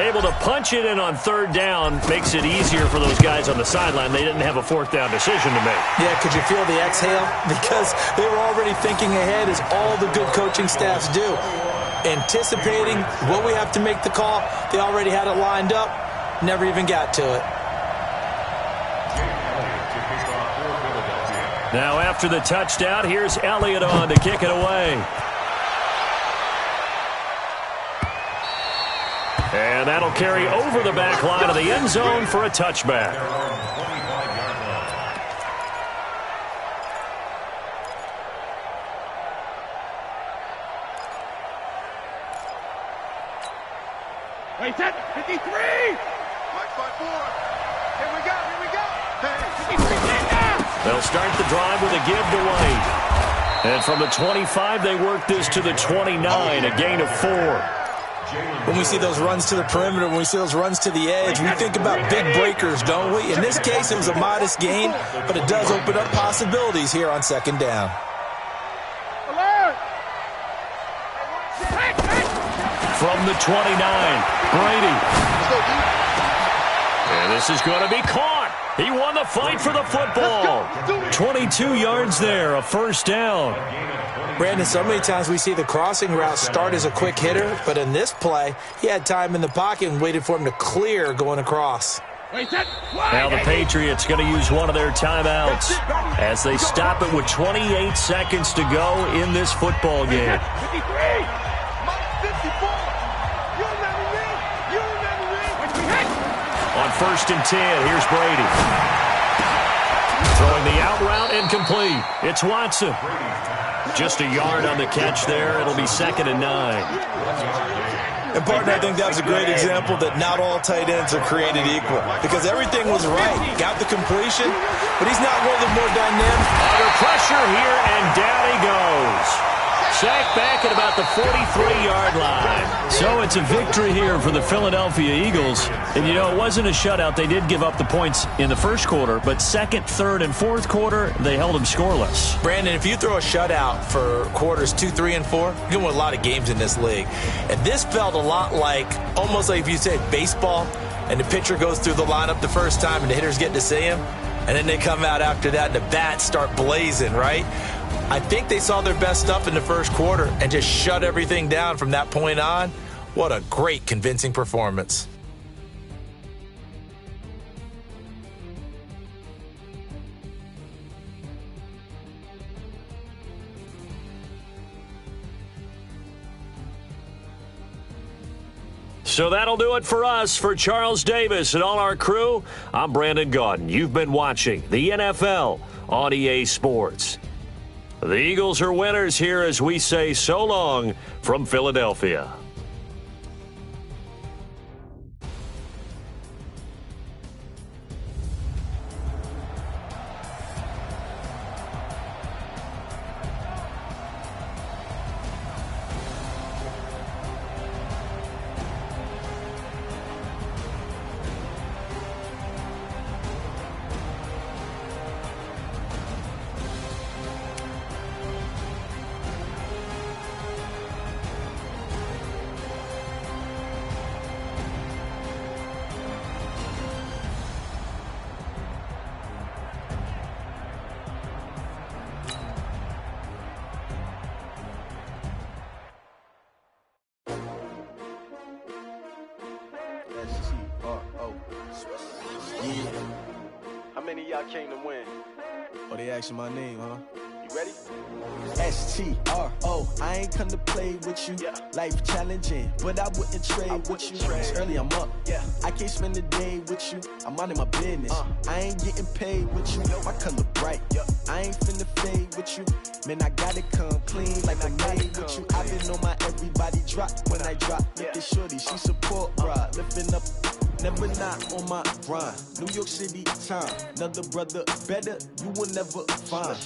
Able to punch it in on 3rd down makes it easier for those guys on the sideline. They didn't have a 4th down decision to make. Yeah, could you feel the exhale? Because they were already thinking ahead, as all the good coaching staffs do. Anticipating what we have to make the call. They already had it lined up. Never even got to it. Now after the touchdown, here's Elliott on to kick it away. And that'll carry over the back line of the end zone for a touchback. Wait, 53! Mike 5-4. Here we go, here we go. Hey. 53, now! They'll start the drive with a give to White. And from the 25, they work this to the 29, a gain of 4. When we see those runs to the perimeter, when we see those runs to the edge, we think about big breakers, don't we? In this case, it was a modest gain, but it does open up possibilities here on 2nd down. Alert! From the 29, Brady. And this is going to be caught. He won the fight for the football. 22 yards there, a 1st down. Brandon, so many times we see the crossing route start as a quick hitter, but in this play, he had time in the pocket and waited for him to clear going across. Now the Patriots going to use one of their timeouts as they stop it with 28 seconds to go in this football game. 53! On 1st and 10, here's Brady. Throwing the out route incomplete. It's Watson. Just a yard on the catch there. It'll be 2nd and 9. And, partner, I think that was a great example that not all tight ends are created equal, because everything was right. Got the completion, but he's not one of the more dynamic. Under pressure here, and down he goes. Sacked back at about the 43-yard line. So it's a victory here for the Philadelphia Eagles. And, you know, it wasn't a shutout. They did give up the points in the 1st quarter, but 2nd, 3rd, and 4th quarter, they held them scoreless. Brandon, if you throw a shutout for quarters 2, 3, and 4, you're going to win a lot of games in this league. And this felt a lot like, almost like if you said baseball, and the pitcher goes through the lineup the first time and the hitters get to see him, and then they come out after that and the bats start blazing, right? I think they saw their best stuff in the 1st quarter and just shut everything down from that point on. What a great, convincing performance. So that'll do it for us. For Charles Davis and all our crew, I'm Brandon Gaudin. You've been watching the NFL on EA Sports. The Eagles are winners here as we say so long from Philadelphia. many of y'all came to win? Oh, they asking my name, huh? You ready? STRO, I ain't come to play with you. Yeah. Life challenging, but I wouldn't trade with you. It's early, I'm up. Yeah. I can't spend the day with you. I'm minding my business. I ain't getting paid with you. My color bright. I ain't finna fade with you. Man, I gotta come clean like I made with you. I've been on my everybody drop when I drop. Look at shorty, she support ride. Lifting up, never not on my grind. New York City time, another brother better, you will never find.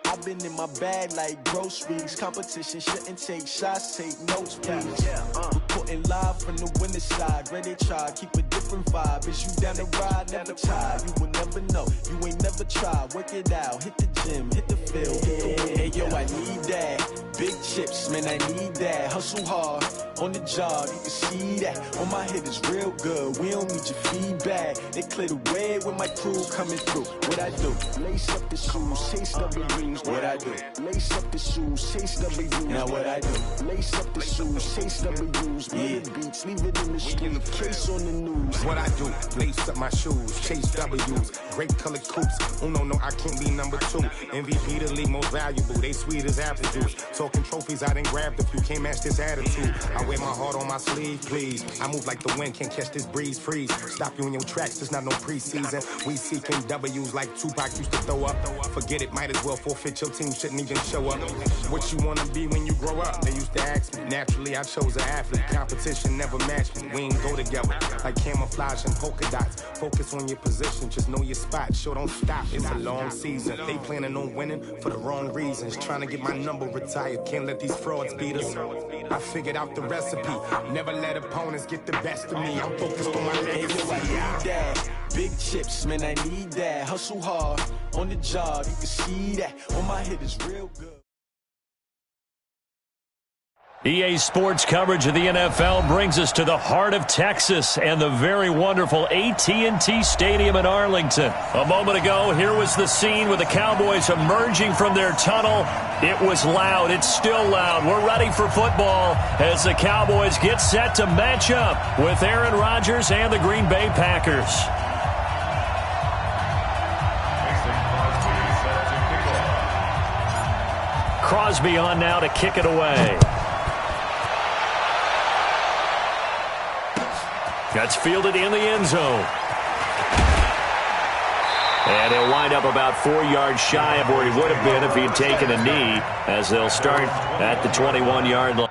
I've been in my bag like groceries. Competition shouldn't take shots, take notes, please. Reporting live from the winter side. Ready to try, keep a different vibe. Is you down the ride, never tired. You will never know, you ain't never tried. Work it out, hit the gym, hit the field, hit the wind. Hey yo, I need that. Big chips, man, I need that. Hustle hard, on the job, you can see that. On my head is real good, we don't need your feedback. They clear the way when my crew coming through. What I do? Lace up the shoes, chase W's. What I do? Lace up the shoes, chase W's. Now what I do? Lace up the shoes, chase W's. Play the beats, leave it in the street, case on the news. What I do? Lace up my shoes, chase W's. Great colored coops. Uno, no, I can't be number 2. MVP the league most valuable. They sweet as apple juice. Talking trophies, I didn't grab the few. Can't match this attitude. I wear my heart on my sleeve, please. I move like the wind, can't catch this breeze, freeze. Stop you in your tracks, there's not no preseason. We seeking W's like Tupac used to throw up. Forget it, might as well forfeit. Your team shouldn't even show up. What you wanna be when you grow up? They used to ask me. Naturally, I chose an athlete. Competition never matched me. We ain't go together like camouflage and polka dots. Focus on your position, just know your spot. Sure, don't stop. It's a long season. They planning on winning for the wrong reasons. Trying to get my number retired. Can't let these frauds beat us. I figured out the recipe. Never let opponents get the best of me. I'm focused on my legacy. I need that. Big chips, man, I need that. Hustle hard, on the job, you can see that. On my head is real good. EA Sports coverage of the NFL brings us to the heart of Texas and the very wonderful AT&T Stadium in Arlington. A moment ago, here was the scene with the Cowboys emerging from their tunnel. It was loud. It's still loud. We're ready for football as the Cowboys get set to match up with Aaron Rodgers and the Green Bay Packers. Crosby on now to kick it away. That's fielded in the end zone. And he'll wind up about 4 yards shy of where he would have been if he had taken a knee, as they'll start at the 21-yard line.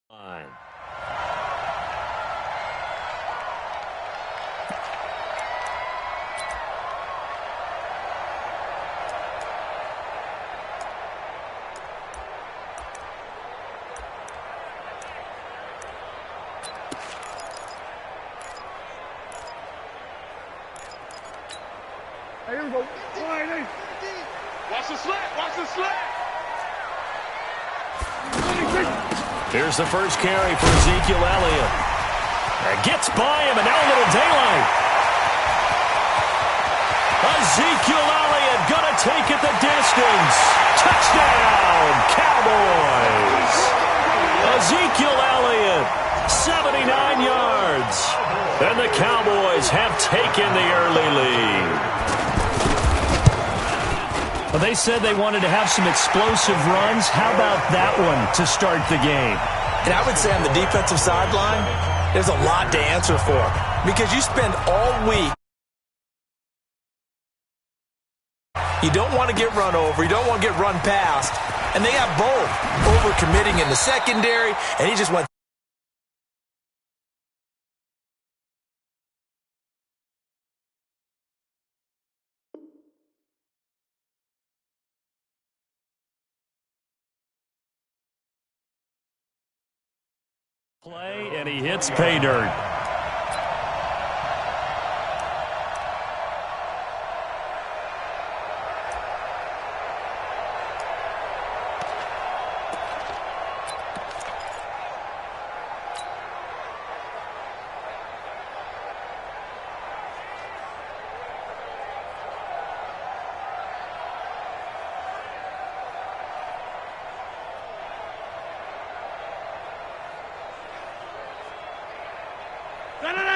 Line. Hey, here we go. Watch the slant. Watch the slant. Here's the first carry for Ezekiel Elliott. Gets by him, and now a little daylight. Ezekiel Elliott going to take it the distance. Touchdown, Cowboys. 79 yards. And the Cowboys have taken the early lead. Well, they said they wanted to have some explosive runs. How about that one to start the game? And I would say on the defensive sideline, there's a lot to answer for. Because you spend all week, you don't want to get run over, you don't want to get run past, and they got both. Over-committing in the secondary, and he just went. Play, and he hits pay dirt.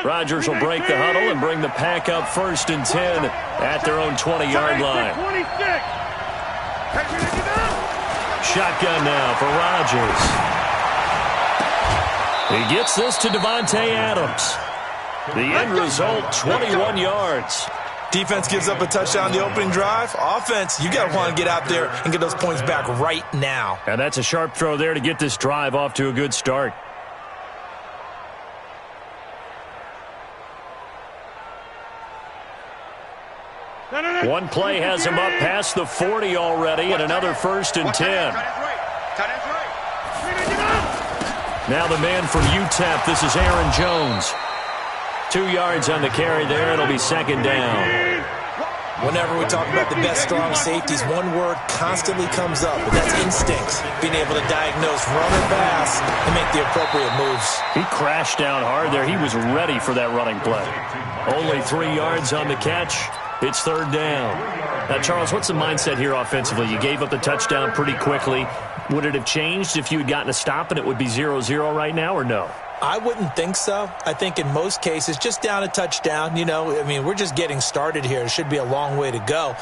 Rodgers will break the huddle and bring the pack up 1st and 10 at their own 20-yard line. Shotgun now for Rodgers. He gets this to Devontae Adams. The end result, 21 yards. Defense gives up a touchdown the opening drive. Offense, you got to want to get out there and get those points back right now. And that's a sharp throw there to get this drive off to a good start. One play has him up past the 40 already, and another 1st and 10. Now the man from UTEP, this is Aaron Jones. 2 yards on the carry there, it'll be 2nd down. Whenever we talk about the best strong safeties, one word constantly comes up, and that's instincts. Being able to diagnose run or pass and make the appropriate moves. He crashed down hard there. He was ready for that running play. Only 3 yards on the catch. It's 3rd down. Now, Charles, what's the mindset here offensively? You gave up the touchdown pretty quickly. Would it have changed if you had gotten a stop and it would be 0-0 right now, or no? I wouldn't think so. I think in most cases, just down a touchdown, you know, I mean, we're just getting started here. It should be a long way to go.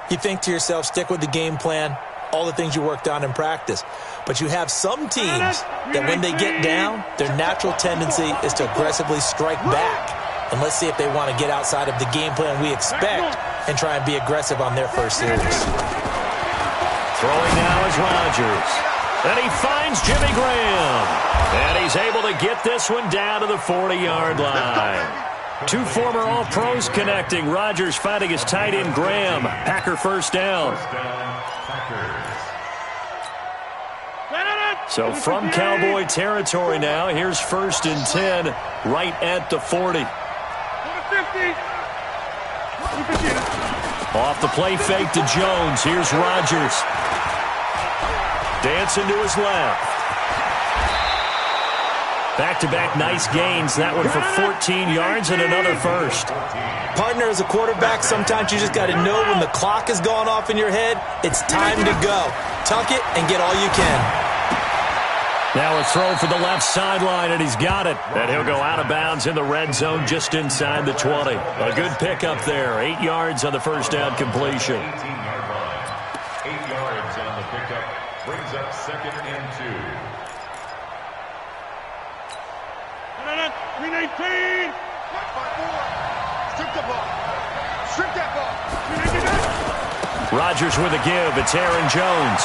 You think to yourself, stick with the game plan, all the things you worked on in practice. But you have some teams that when they get down, their natural tendency is to aggressively strike back. And let's see if they want to get outside of the game plan we expect and try and be aggressive on their first series. Throwing now is Rodgers. And he finds Jimmy Graham. And he's able to get this one down to the 40-yard line. 2 former All-Pros connecting. Rodgers finding his tight end Graham. Packer 1st down. So from Cowboy territory now, here's 1st and 10 right at the 40. Off the play fake to Jones. Here's Rodgers. Dancing to his left. Back-to-back nice gains. That one for 14 yards and another 1st. Partner, as a quarterback, sometimes you just got to know when the clock has gone off in your head, it's time to go. Tuck it and get all you can. Now a throw for the left sideline, and he's got it. And he'll go out of bounds in the red zone just inside the 20. A good pickup there. 8 yards on the 1st down completion. 18-yard line. 8 yards on the pickup. Brings up 2nd and 2. 319. Strip the ball. Strip that ball. Rodgers with a give. It's Aaron Jones.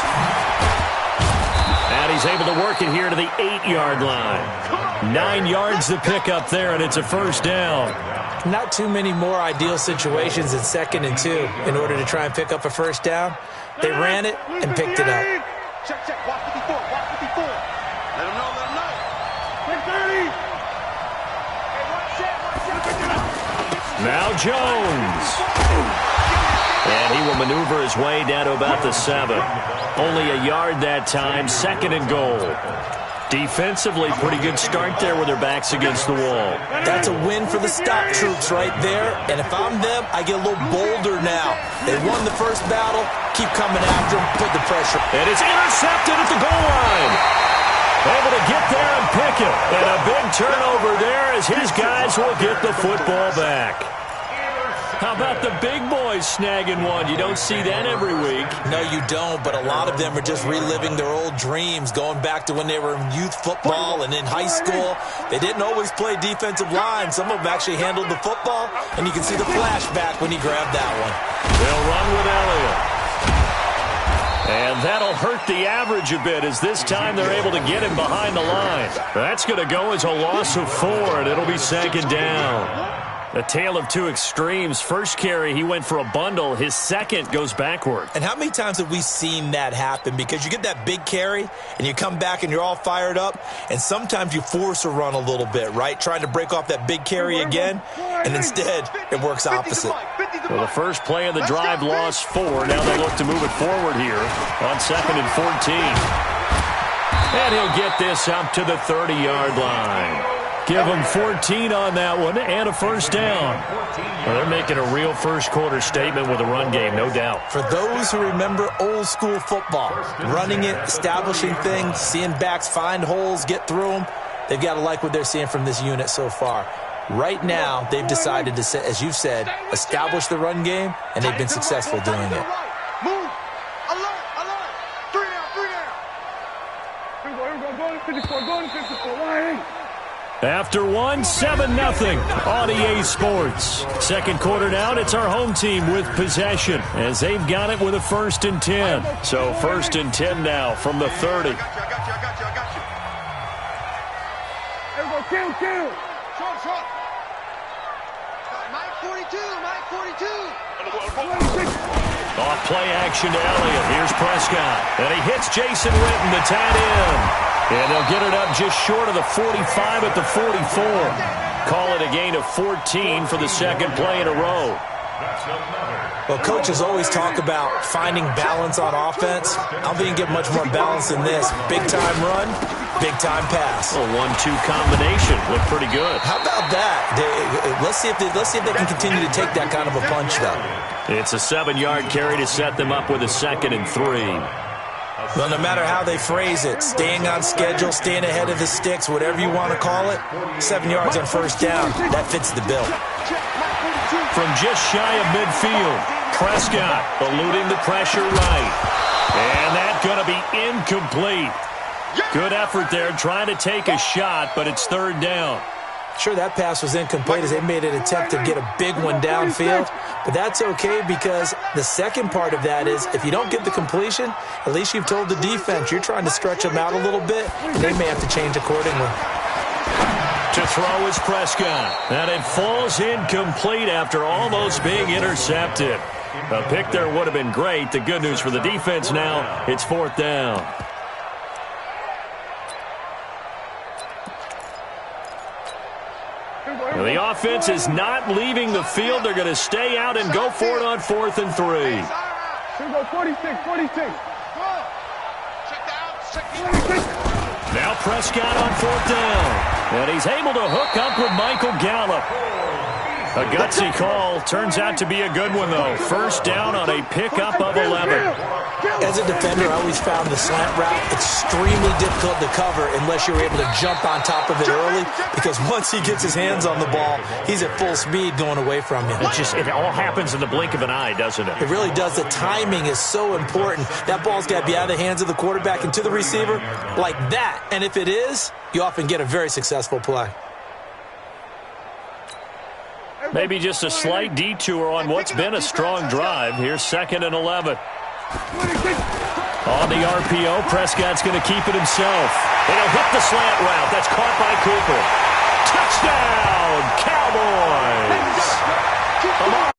And he's able to work it here to the 8-yard line. 9 yards to pick up there, and it's a 1st down. Not too many more ideal situations in 2nd and 2 in order to try and pick up a 1st down. They ran it and picked it up. Check, check. Watch 54. Watch 54. Let him know. Let him know. 630. Now Jones. And he will maneuver his way down to about the 7. Only a yard that time, 2nd and goal. Defensively, pretty good start there with their backs against the wall. That's a win for the stop troops right there. And if I'm them, I get a little bolder now. They won the first battle. Keep coming after them. Put the pressure. And it's intercepted at the goal line. Able to get there and pick it. And a big turnover there as his guys will get the football back. How about the big boys snagging one? You don't see that every week. No, you don't, but a lot of them are just reliving their old dreams, going back to when they were in youth football and in high school. They didn't always play defensive line. Some of them actually handled the football, and you can see the flashback when he grabbed that one. They'll run with Elliott. And that'll hurt the average a bit as this time they're able to get him behind the line. That's going to go as a loss of 4, and it'll be second down. A tale of two extremes. First carry, he went for a bundle. His second goes backward. And how many times have we seen that happen? Because you get that big carry, and you come back and you're all fired up, and sometimes you force a run a little bit, right? Trying to break off that big carry again, and instead it works opposite. Well, the first play of the drive lost 4. Now they look to move it forward here on 2nd and 14. And he'll get this up to the 30-yard line. Give them 14 on that one and a first down. Well, they're making a real first-quarter statement with a run game, no doubt. For those who remember old-school football, running it, establishing things, seeing backs find holes, get through them, they've got to like what they're seeing from this unit so far. Right now, they've decided to, as you've said, establish the run game, and they've been successful doing it. Move. Alert. 3 down. Here we go. Go to 54. Go to 54. Why? After 1, 7-0 on EA Sports. Second quarter down, it's our home team with possession as they've got it with a 1st and 10. So 1st and 10 now from the 30. I got you. Here we go. Kill. Short. Mike 42. Off play action to Elliott. Here's Prescott. And he hits Jason Witten, the tight end. And they'll get it up just short of the 45 at the 44. Call it a gain of 14 for the second play in a row. Well, coaches always talk about finding balance on offense. I don't think you get much more balance than this. Big-time run, big-time pass. A 1-2 combination. Looked pretty good. How about that? Let's see if they can continue to take that kind of a punch, though. It's a 7-yard carry to set them up with a 2nd and 3. Well, no matter how they phrase it, staying on schedule, staying ahead of the sticks, whatever you want to call it, 7 yards on first down, that fits the bill. From just shy of midfield, Prescott eluding the pressure right. And that's going to be incomplete. Good effort there trying to take a shot, but it's 3rd down. Sure, that pass was incomplete as they made an attempt to get a big one downfield, but that's okay because the second part of that is if you don't get the completion, at least you've told the defense you're trying to stretch them out a little bit, and they may have to change accordingly. To throw is Prescott, and it falls incomplete after almost being intercepted. A pick there would have been great. The good news for the defense now, it's 4th down. The offense is not leaving the field. They're going to stay out and go for it on 4th and 3. Here we go. 46. Now Prescott on 4th down. And he's able to hook up with Michael Gallup. A gutsy call. Turns out to be a good one, though. First down on a pickup of 11. As a defender, I always found the slant route extremely difficult to cover unless you're able to jump on top of it early, because once he gets his hands on the ball, he's at full speed going away from you. It all happens in the blink of an eye, doesn't it? It really does. The timing is so important. That ball's got to be out of the hands of the quarterback and to the receiver like that. And if it is, you often get a very successful play. Maybe just a slight detour on what's been a strong drive. Here's 2nd and 11. On the RPO, Prescott's going to keep it himself. And he'll hit the slant route. That's caught by Cooper. Touchdown, Cowboys!